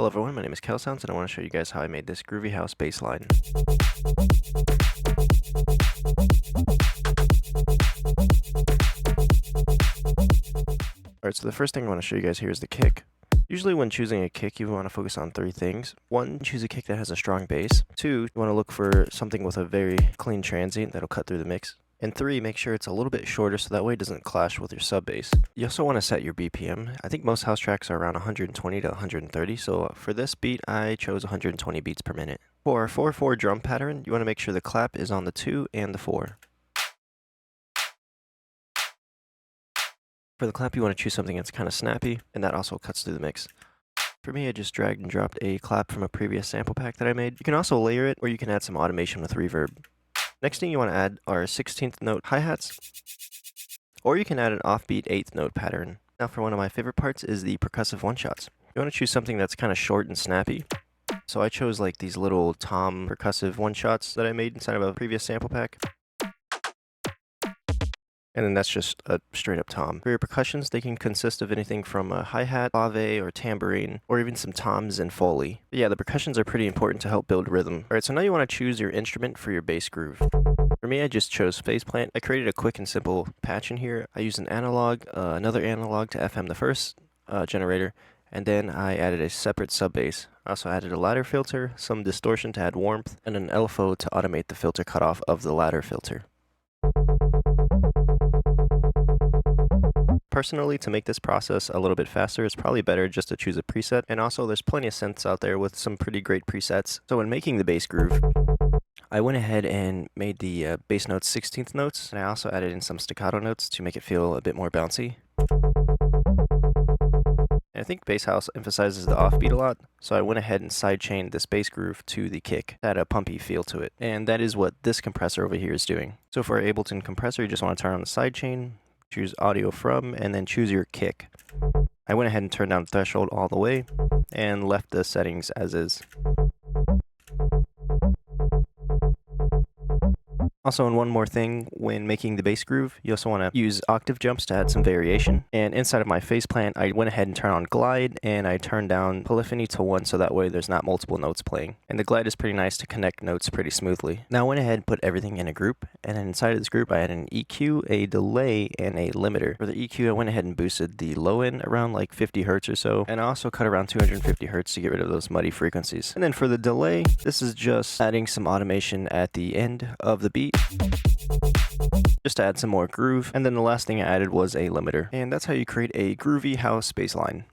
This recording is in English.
Hello everyone, my name is Sounds, and I want to show you guys how I made this Groovy House bass line. Alright, so the first thing I want to show you guys here is the kick. Usually when choosing a kick, you want to focus on three things. One, choose a kick that has a strong bass. Two, you want to look for something with a very clean transient that'll cut through the mix. And three, make sure it's a little bit shorter so that way it doesn't clash with your sub bass. You also want to set your BPM. I think most house tracks are around 120 to 130, so for this beat, I chose 120 beats per minute. For our 4/4 drum pattern, you want to make sure the clap is on the 2 and the 4. For the clap, you want to choose something that's kind of snappy, and that also cuts through the mix. For me, I just dragged and dropped a clap from a previous sample pack that I made. You can also layer it, or you can add some automation with reverb. Next thing you want to add are 16th note hi-hats, or you can add an offbeat 8th note pattern. Now for one of my favorite parts is the percussive one-shots. You want to choose something that's kind of short and snappy. So I chose like these little tom percussive one-shots that I made inside of a previous sample pack. And then that's just a straight up tom. For your percussions, they can consist of anything from a hi-hat, clave, or tambourine, or even some toms and foley. But yeah, the percussions are pretty important to help build rhythm. Alright, so now you want to choose your instrument for your bass groove. For me, I just chose faceplant. I created a quick and simple patch in here. I used an analog, another analog to FM the first generator, and then I added a separate sub bass. I also added a ladder filter, some distortion to add warmth, and an LFO to automate the filter cutoff of the ladder filter. Personally, to make this process a little bit faster, it's probably better just to choose a preset, and also there's plenty of synths out there with some pretty great presets. So when making the bass groove, I went ahead and made the bass notes 16th notes, and I also added in some staccato notes to make it feel a bit more bouncy. And I think Bass House emphasizes the offbeat a lot, so I went ahead and sidechained this bass groove to the kick. It had a pumpy feel to it, and that is what this compressor over here is doing. So for our Ableton compressor, you just want to turn on the sidechain, choose audio from, and then choose your kick. I went ahead and turned down threshold all the way, and left the settings as is. Also, and one more thing, when making the bass groove, you also want to use octave jumps to add some variation. And inside of my faceplant, I went ahead and turned on glide, and I turned down polyphony to 1 so that way there's not multiple notes playing. And the glide is pretty nice to connect notes pretty smoothly. Now I went ahead and put everything in a group, and then inside of this group I had an EQ, a delay, and a limiter. For the EQ, I went ahead and boosted the low end around like 50 Hertz or so, and I also cut around 250 Hertz to get rid of those muddy frequencies. And then for the delay, this is just adding some automation at the end of the beat, just to add some more groove. And then the last thing I added was a limiter. And that's how you create a groovy house bass line.